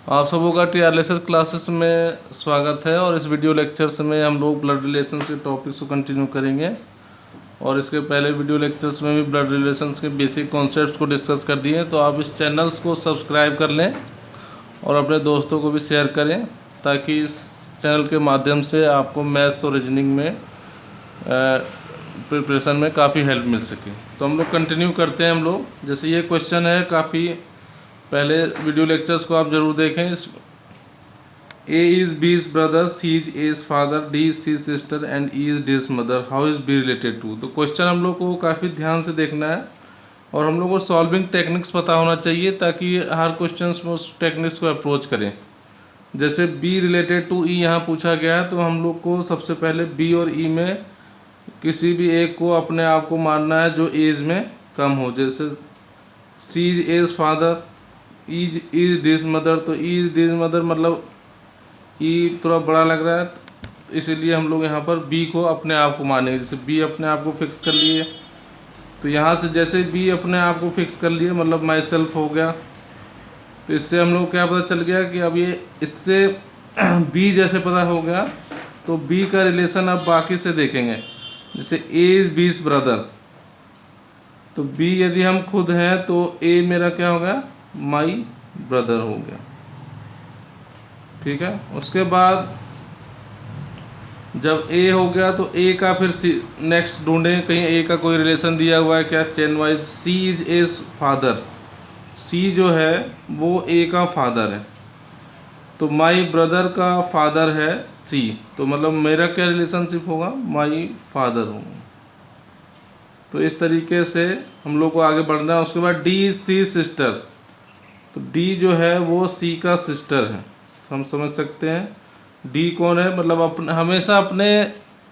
आप सबों का टीआरएलएसएस क्लासेस में स्वागत है। और इस वीडियो लेक्चर्स में हम लोग ब्लड रिलेशंस के टॉपिक्स को कंटिन्यू करेंगे। और इसके पहले वीडियो लेक्चर्स में भी ब्लड रिलेशंस के बेसिक कॉन्सेप्ट्स को डिस्कस कर दिए, तो आप इस चैनल्स को सब्सक्राइब कर लें और अपने दोस्तों को भी शेयर करें, ताकि इस चैनल के माध्यम से आपको मैथ्स और रीजनिंग में प्रिपरेशन में काफ़ी हेल्प मिल सके। तो हम लोग कंटिन्यू करते हैं। हम लोग जैसे ये क्वेश्चन है, काफ़ी पहले वीडियो लेक्चर्स को आप ज़रूर देखें। A is B's brother, C is A's father, D is C sister and E is D's mother, how is B related to. तो क्वेश्चन हम लोग को काफ़ी ध्यान से देखना है और हम लोग को सॉल्विंग टेक्निक्स पता होना चाहिए, ताकि हर क्वेश्चन में उस टेक्निक्स को अप्रोच करें। जैसे बी रिलेटेड टू ई यहाँ पूछा गया है, तो हम लोग को सबसे पहले बी और ई में किसी भी एक को अपने आप को मानना है जो एज में कम हो। जैसे सी is A's father, is डी's mother, तो इज डी's मदर मतलब ई थोड़ा बड़ा लग रहा है, तो इसीलिए हम लोग यहाँ पर बी को अपने आप को मानेंगे। जैसे बी अपने आप को फिक्स कर लिए, तो यहाँ से जैसे बी अपने आप को फिक्स कर लिए मतलब माई सेल्फ हो गया। तो इससे हम लोग क्या पता चल गया कि अब ये इससे बी जैसे पता हो गया, तो बी का रिलेशन अब बाकी से देखेंगे। जैसे ए इज़ बी's ब्रदर, तो बी यदि हम खुद हैं तो ए मेरा क्या हो गया, माई ब्रदर हो गया। ठीक है। उसके बाद जब ए हो गया तो ए का फिर नेक्स्ट ढूंढें, कहीं ए का कोई रिलेशन दिया हुआ है क्या chain wise. C is A's father, C जो है वो ए का फादर है, तो माई ब्रदर का फादर है सी, तो मतलब मेरा क्या रिलेशनशिप होगा, माई फादर होगा। तो इस तरीके से हम लोग को आगे बढ़ना है। उसके बाद डी इज सी सिस्टर, तो डी जो है वो सी का सिस्टर है। तो हम समझ सकते हैं डी कौन है, मतलब अपने हमेशा अपने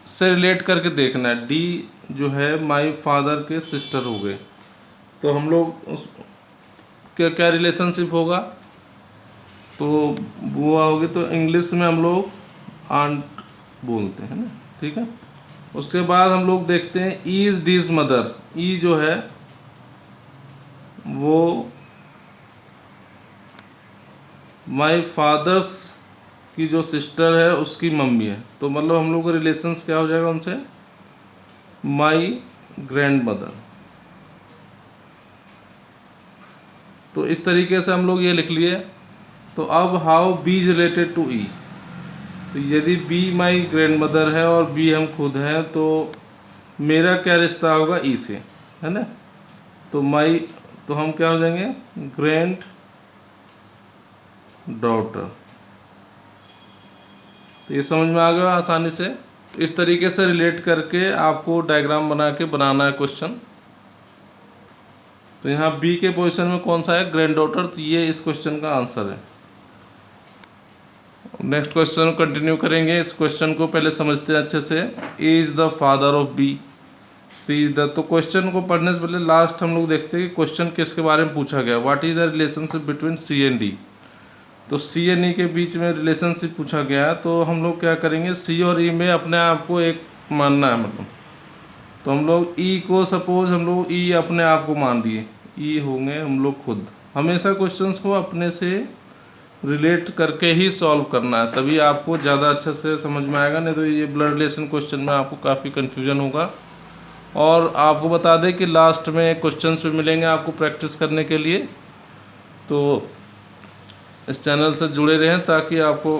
से रिलेट करके देखना है। डी जो है माई फादर के सिस्टर हो गए, तो हम लोग क्या क्या रिलेशनशिप होगा, तो बुआ होगी, तो इंग्लिश में हम लोग आंट बोलते हैं ना। ठीक है। उसके बाद हम लोग देखते हैं ई इज़ डी's मदर, ई जो है वो माई फादर्स की जो सिस्टर है उसकी मम्मी है, तो मतलब हम लोग का रिलेशंस क्या हो जाएगा उनसे, माई ग्रैंड मदर। तो इस तरीके से हम लोग ये लिख लिए। तो अब how B is related to E, तो यदि बी माई ग्रैंड मदर है और बी हम खुद हैं, तो मेरा क्या रिश्ता होगा ई से, है ना। तो माई, तो हम क्या हो जाएंगे, ग्रैंड डॉटर। तो ये समझ में आ गया आसानी से। इस तरीके से रिलेट करके आपको डायग्राम बना के बनाना है क्वेश्चन। तो यहाँ बी के पोजीशन में कौन सा है, ग्रैंड डॉटर, तो ये इस क्वेश्चन का आंसर है। नेक्स्ट क्वेश्चन कंटिन्यू करेंगे। इस क्वेश्चन को पहले समझते हैं अच्छे से। A is the father of B, C is the, तो क्वेश्चन को पढ़ने से पहले लास्ट हम लोग देखते हैं कि क्वेश्चन किसके बारे में पूछा गया, what is the relationship between C and D. तो सी एंड ई के बीच में रिलेशनशिप पूछा गया है, तो हम लोग क्या करेंगे, सी और ई में अपने आप को एक मानना है मतलब। तो हम लोग ई को सपोज हम लोग ई अपने आप को मान लिए, ई होंगे हम लोग खुद। हमेशा क्वेश्चंस को अपने से रिलेट करके ही सॉल्व करना है, तभी आपको ज़्यादा अच्छे से समझ में आएगा। नहीं तो ये ब्लड रिलेशन क्वेश्चन में आपको काफ़ी कन्फ्यूजन होगा। और आपको बता दें कि लास्ट में क्वेश्चंस भी मिलेंगे आपको प्रैक्टिस करने के लिए, तो इस चैनल से जुड़े रहें ताकि आपको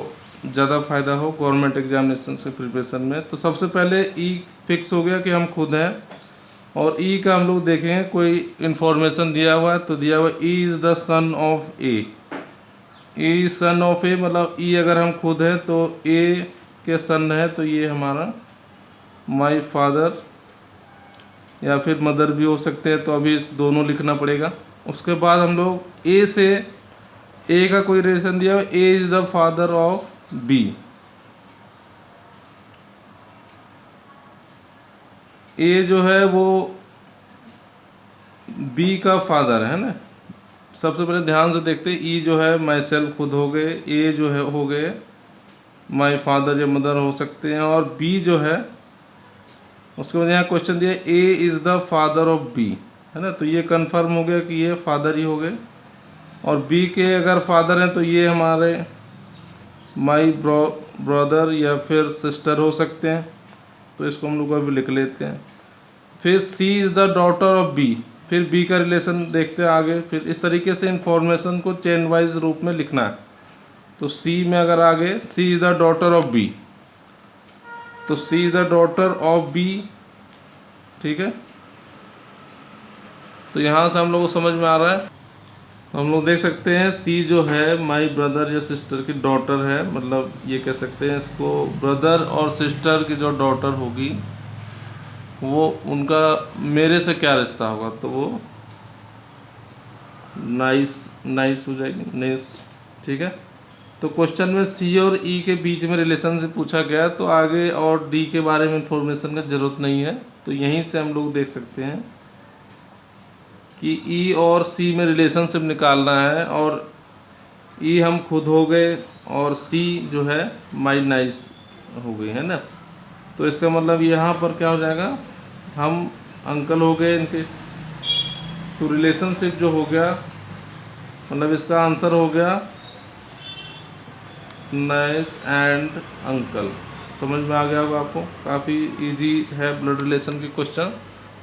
ज़्यादा फ़ायदा हो गवर्नमेंट एग्जामिनेशन के प्रिपरेशन में। तो सबसे पहले ई फिक्स हो गया कि हम खुद हैं, और ई का हम लोग देखेंगे कोई इन्फॉर्मेशन दिया हुआ है, तो दिया हुआ E is the son of A, A son of A, मतलब ई अगर हम खुद हैं तो ए के सन है, तो ये हमारा माई फादर या फिर मदर भी हो सकते हैं, तो अभी दोनों लिखना पड़ेगा। उसके बाद हम लोग ए से, ए का कोई रिलेशन दिया हुआ, A is the father of B, A जो है वो बी का फादर है ना। सबसे पहले ध्यान से देखते हैं, ई जो है माई सेल्फ खुद हो गए, ए जो है हो गए माई फादर या मदर हो सकते हैं, और बी जो है, उसके बाद यहाँ क्वेश्चन दिया A is the father of B, है ना। तो ये कंफर्म हो गया कि ये फादर ही हो गए। और बी के अगर फादर हैं तो ये हमारे माई ब्रदर या फिर सिस्टर हो सकते हैं, तो इसको हम लोग अभी लिख लेते हैं। फिर C is the daughter of B, फिर बी का रिलेशन देखते हैं आगे। फिर इस तरीके से इंफॉर्मेशन को चेन वाइज रूप में लिखना है। तो सी में अगर आगे C is the daughter of B, तो C is the daughter of B, ठीक है। तो यहाँ से हम लोग को समझ में आ रहा है, हम लोग देख सकते हैं सी जो है माई ब्रदर या सिस्टर की डॉटर है, मतलब ये कह सकते हैं इसको ब्रदर और सिस्टर की जो डॉटर होगी वो उनका मेरे से क्या रिश्ता होगा, तो वो नाइस हो जाएगी, नाइस, ठीक है। तो क्वेश्चन में सी और ई के बीच में रिलेशन से पूछा गया, तो आगे और डी के बारे में इंफॉर्मेशन का ज़रूरत नहीं है। तो यहीं से हम लोग देख सकते हैं कि ई और सी में रिलेशनशिप निकालना है, और ई हम खुद हो गए और सी जो है माई नाइस हो गई, है ना। तो इसका मतलब यहाँ पर क्या हो जाएगा, हम अंकल हो गए इनके। तो रिलेशनशिप जो हो गया, मतलब इसका आंसर हो गया नाइस एंड अंकल। समझ में आ गया होगा आपको, काफ़ी इजी है ब्लड रिलेशन के क्वेश्चन।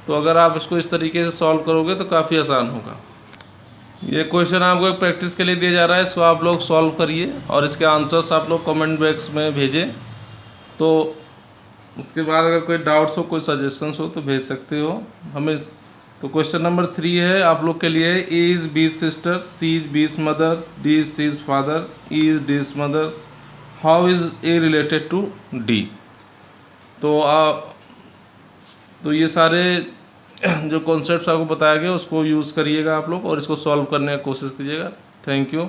तो अगर आप इसको इस तरीके से सॉल्व करोगे तो काफ़ी आसान होगा। ये क्वेश्चन आपको एक प्रैक्टिस के लिए दिया जा रहा है, इसको आप लोग सॉल्व करिए और इसके आंसर्स आप लोग कमेंट बॉक्स में भेजें। तो उसके बाद अगर कोई डाउट्स हो, कोई सजेशंस हो तो भेज सकते हो हमें। तो क्वेश्चन नंबर 3 है आप लोग के लिए, A is B's sister, C is B's mother, D is C's father, E is D's mother, how is A related to D. तो ये सारे जो कॉन्सेप्ट्स आपको बताया गया उसको यूज़ करिएगा आप लोग और इसको सॉल्व करने की कोशिश कीजिएगा। Thank you.